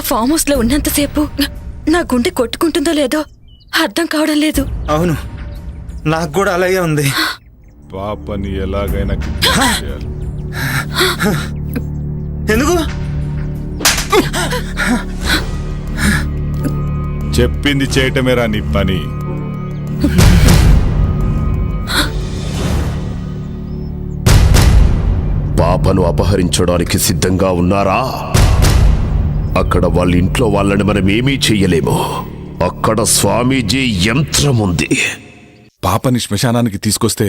Farm house లో ఉన్నంతసేపు నా గుండె కొట్టుకుంటుందో లేదో అర్థం కావడం లేదు. అవును, నాకు కూడా అలాగే ఉంది. పాపని ఎలాగైనా కిడ్నాప్ చేయాలి. ఎందుకు? చెప్పింది చేయటమేరా నీ పని. పాపను అపహరించడానికి సిద్ధంగా ఉన్నారా? అక్కడ వాళ్ళ ఇంట్లో వాళ్ళని మనం ఏమీ చెయ్యలేము. అక్కడ స్వామీజీ యంత్రం ఉంది. పాపని శ్మశానానికి తీసుకొస్తే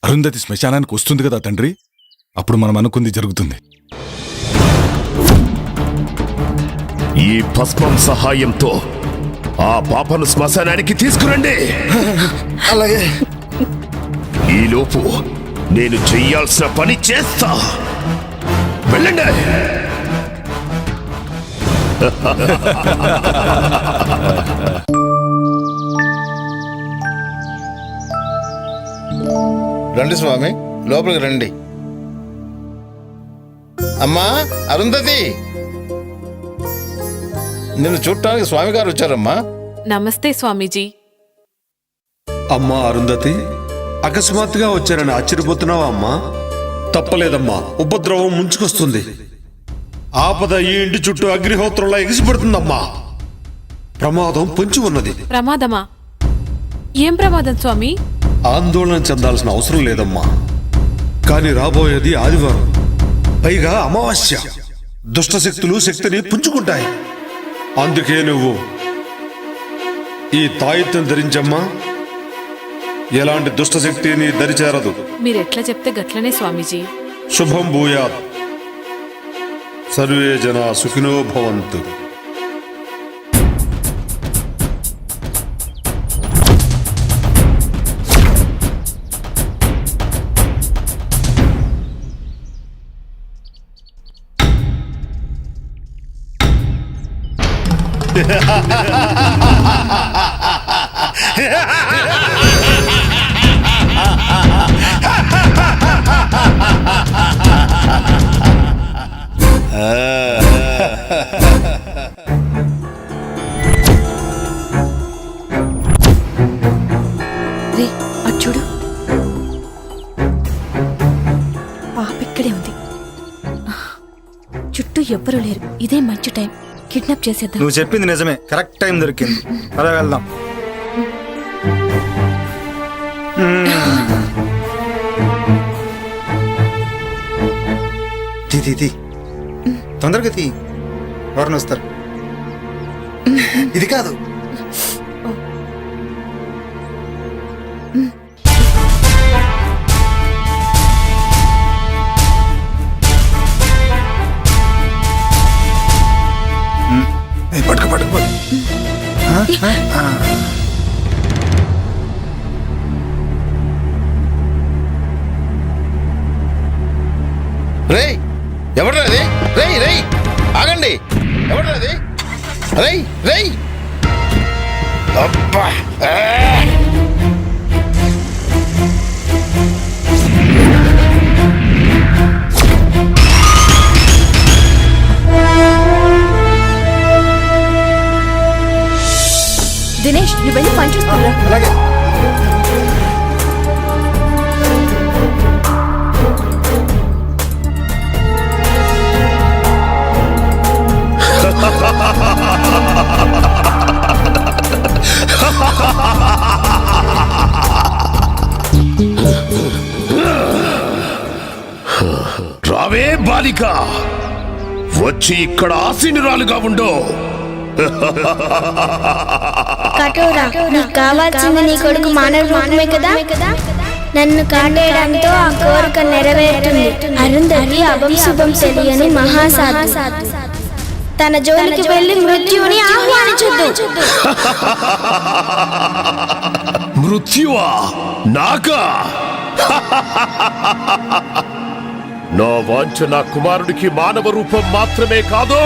అరుంధతి శ్మశానానికి వస్తుంది కదా తండ్రి. అప్పుడు మనం అనుకుంది జరుగుతుంది. ఈ భస్మం సహాయంతో ఆ పాపను శ్మశానానికి తీసుకురండి. అలాగే. ఈలోపు నేను చెయ్యాల్సిన పని చేస్తా. వెళ్ళండి. రండి స్వామి, లోపలికి రండి. అమ్మా అరుంధతి, నిన్ను చూడటానికి స్వామి గారు వచ్చారమ్మా. నమస్తే స్వామీజీ. అమ్మా అరుంధతి, అకస్మాత్తుగా వచ్చారని ఆశ్చర్యపోతున్నావా అమ్మా? తప్పలేదమ్మా, ఉపద్రవం ముంచుకొస్తుంది. ఆపద ఈ ఇంటి చుట్టూ అగ్నిహోత్రంలా ఎగిసిపడుతుందమ్మా. ప్రమాదం పొంచి ఉన్నది. ప్రమాదమా? ఏం ప్రమాదం స్వామి? ఆందోళన చెందాల్సిన అవసరం లేదమ్మా. కానీ రాబోయేది ఆదివారం, పైగా అమావాస్య. దుష్టశక్తులు శక్తిని పుంజుకుంటాయి. అందుకే నువ్వు ఈ తాయెత్తును ధరించమ్మా. ఎలాంటి దుష్టశక్తి నీ దరిచేరదు. మీరెట్లా చెప్తే గట్లనే స్వామీజీ. శుభం భూయాత్. సర్వే జనా సుఖినో భవంతు. రే అటు చూడు, పాప ఇక్కడే ఉంది. చుట్టూ ఎవ్వరూ లేరు. ఇదే మంచి టైం, కిడ్నాప్ చేసేద్దాం. నువ్వు చెప్పింది నిజమే, కరెక్ట్ టైం దొరికింది. అలా వెళ్దాం. తీ తొందరగా తీ, ఎవరిని వస్తారు. ఇది కాదు. పట్టుకు పట్టుకు. రేయ్, ఎవడ్రా అది? రేయ్ రేయ్, ఆగండి. ఎవడ్రా అది? రేయ్ రేయ్. అబ్బా. దినేష్, నువ్వు వెళ్ళి పని చూసుకురా. అలాగే. రావే బాలిక, వచ్చి ఇక్కడ ఆసీనురాలుగా ఉండో. కఠోరా, నీకు కావాల్సింది నీ కొడుకు మానవ రూపమే కదా. నన్ను కాటేయడంతో ఆ కోరిక నెరవేరుతుంది. అరుంధతి అభం శుభం తెలియని మహాసాధు. తన జోలికి వెళ్లి మృత్యువుని ఆహ్వానించొద్దు. మృత్యువా? నాకా? నా వాంఛ నా కుమారుడికి మానవ రూపం మాత్రమే కాదు,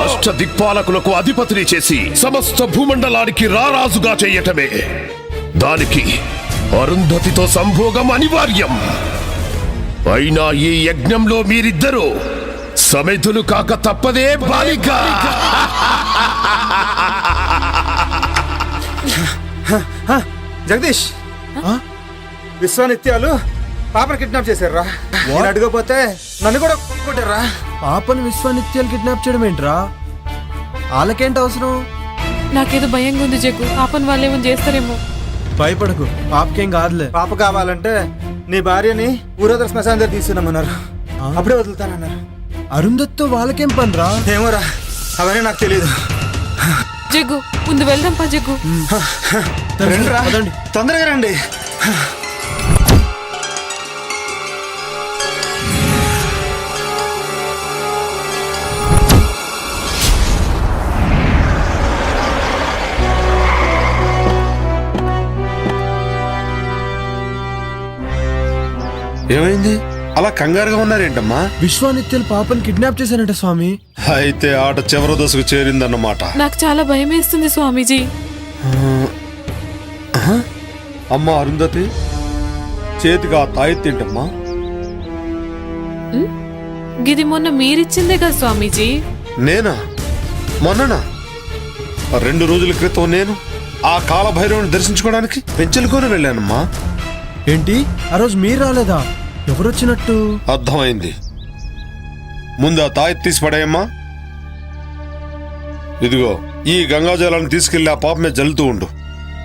అష్ట దిక్పాలకులకు అధిపతిని చేసి సమస్త భూమండలానికి రారాజుగా చెయ్యటమే. దానికి అరుంధతితో సంభోగం అనివార్యం. అయినా ఈ యజ్ఞంలో మీరిద్దరూ సమితులు కాక తప్పదే బాలిక. జగదీష్ విశ్వానిత్యాలు పాపను కిడ్నాప్ చేశారా? నేను అడగపోతే నన్ను కూడా కొట్టారా? పాపని విశ్వానిత్యాలు కిడ్నాప్ చేయడం ఏంట్రా? వాళ్ళకేంటి అవసరం? నాకేదో భయంగా ఉంది జగ్గు, పాపన్ వాళ్ళేమో చేస్తారేమో. భయపడకు, పాపకేం కాదులే. పాప కావాలంటే నీ భార్యని ఊరోదర శ్మశానం దగ్గర తీసుకున్నామన్నారు. అప్పుడే వదులుతానన్నారు. అరుంధతితో వాళ్ళకేం పనిరా? ఏమోరా, అవన్నీ నాకు తెలియదు. జగ్గు ముందు వెళ్దాం పా జగ్గు. రండిరా, పదండి. తొందరగా రండి. ఏమైంది అలా కంగారుగా ఉన్నారేంటమ్మా? విశ్వానిత్యాలు పాపని కిడ్నాప్ చేశారంట స్వామి. అయితే ఆట చివరి దశకు చేరిందన్నమాట. నాకు చాలా భయం వేస్తుంది స్వామీజీ. అమ్మా అరుంధతి, చేతికి ఆ తాయెత్తేంటమ్మా? గిది మొన్న మీరిచ్చిందే కదా స్వామీజీ. నేనా? మొన్ననా? 2 రోజుల క్రితం నేను ఆ కాలభైరవుని దర్శించుకోవడానికి పెంచెలుకొని వెళ్ళానమ్మా. ఏంటి, ఆ రోజు మీరు రాలేదా? ఎవరొచ్చినట్టు? అర్థమైంది. ముందు ఆ తాయెత్తు తీసి పడేయమ్మా. ఇదిగో ఈ గంగాజలాన్ని తీసుకెళ్లి ఆ పాప మీద జల్లుతూ ఉండు.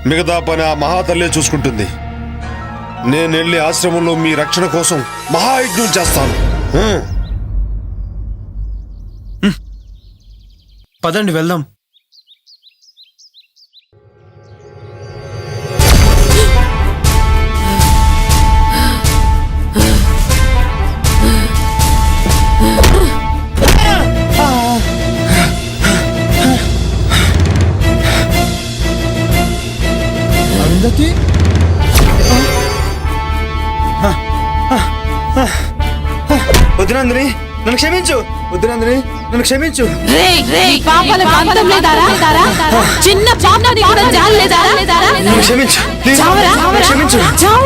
మిగతా పని ఆ మహాతల్లే చూసుకుంటుంది. నేను వెళ్ళి ఆశ్రమంలో మీ రక్షణ కోసం మహాయజ్ఞం చేస్తాను. పదండి వెళ్దాం. అరుంధతి, వద్దునందిని, నన్ను క్షమించు. వద్దునందిని, నన్ను క్షమించు. చిన్న పాపని కూడా జాలేదా? నన్ను క్షమించు, ప్లీజ్. నన్ను క్షమించు,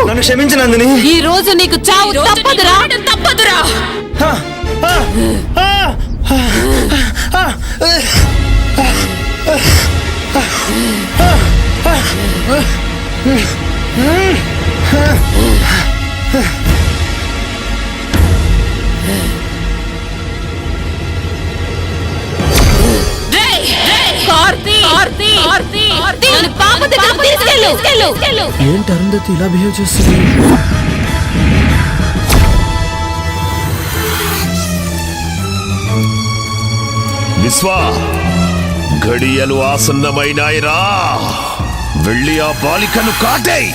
నన్ను క్షమించు నందిని. ఈ రోజు నీకు చావు తప్పదురా, తప్పదురా. ఏంటి అరుంధతి ఇలా బిహేవ్ చేస్తుంది? విశ్వా, ఘడియలు ఆసన్నమైనాయిరా. వెళ్ళి ఆ బాలికను కాటేయ్.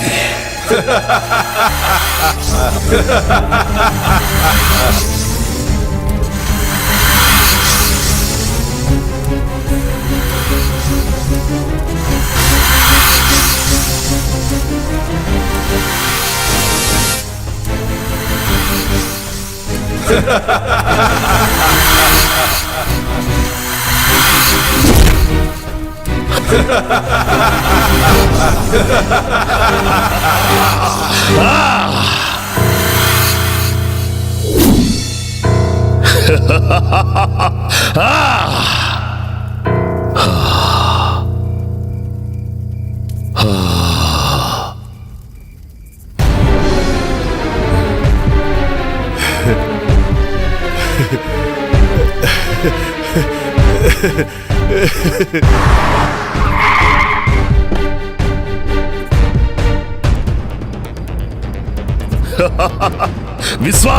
విశ్వా,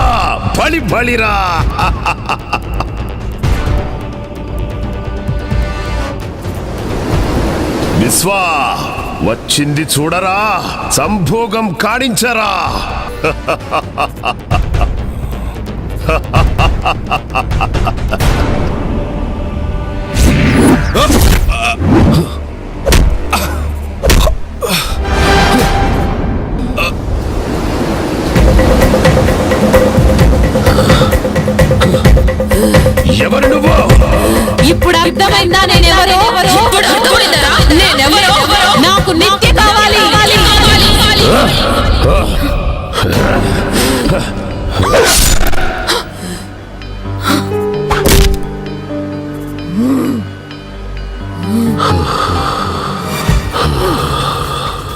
బలి బలిరా. విశ్వా, వచ్చింది చూడరా, సంభోగం కాణించరా. ఎవరు నువ్వు? ఇప్పుడు అర్థమైందా నేనెవరో? ఇప్పుడు అర్థమైందా నేనెవరో? నాకు నిత్య కావాలి.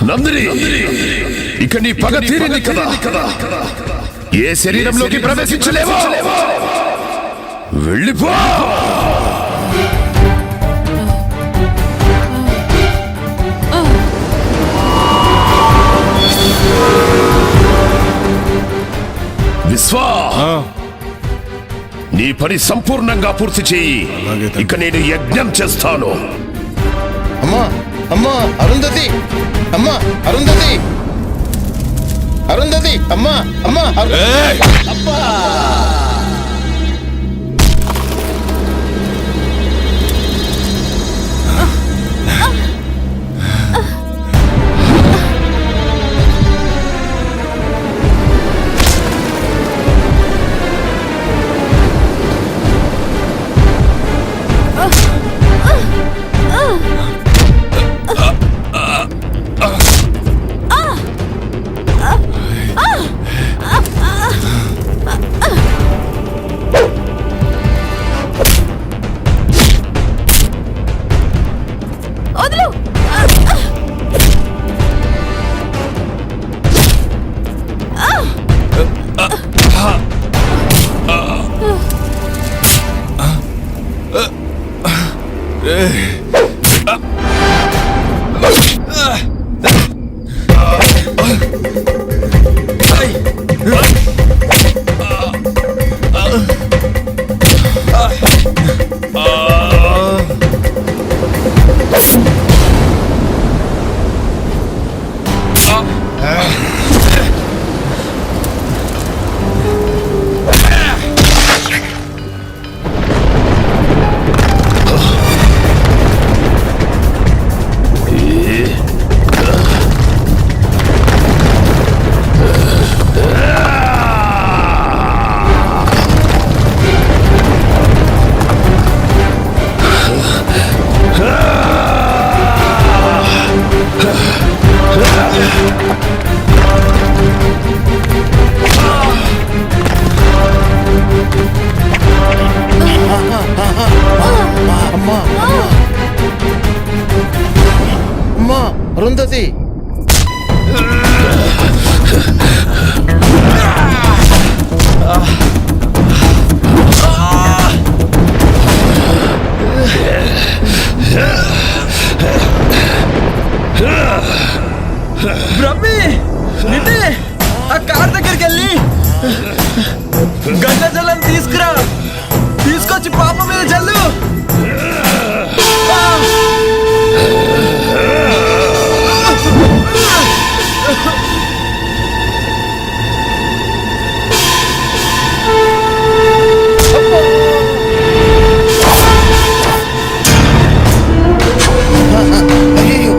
నందిని, ఇక నీ పగ తీరింది కదా. ఏ శరీరంలోకి ప్రవేశించలేవో వెళ్ళిపో. విశ్వా, నీ పని సంపూర్ణంగా పూర్తి చేయి. ఇక నేను యజ్ఞం చేస్తాను. అమ్మా అమ్మా అరుంధతి, అమ్మా అరుంధతి, అరుంధతి, అమ్మా అమ్మా అబ్బా. అమ్మా అరుంధతి, బ్రహ్మి, నిన్నే ఆ కార్ దగ్గరికి వెళ్ళి గంగా జలం తీసుకురా. తీసుకొచ్చి పాప మీద జల్లు. అయ్యో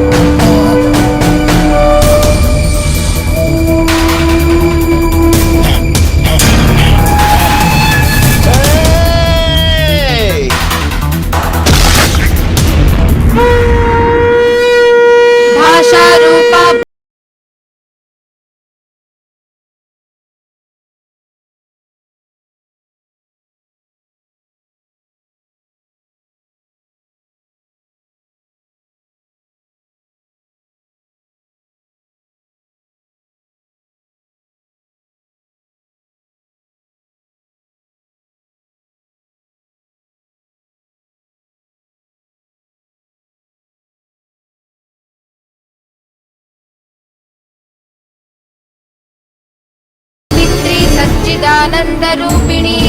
सच्चिदानन्दरूपिणी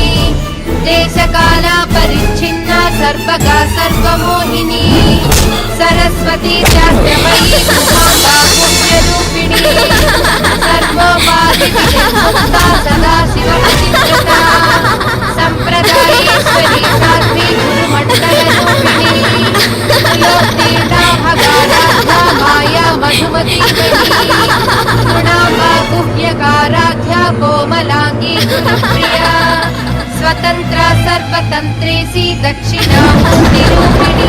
देशकाल परिच्छिन्न सर्वगा सर्वमोहिनी सरस्वती शास्त्रमयी पुण्यरूपिणी सर्वोपाधिमुक्ता सदा शिवचित्रता सम्प्रदायेश्वरी साध्वी गुरुमण्डलरूपिणी योत्तीर्णा भगाराध्या माया मधुमती गुणाम्बा गुह्यकाराध्या कोमलांगी गुणप्रिया स्वतंत्रा सर्वतंत्रेसी दक्षिणामूर्तिरूपिणी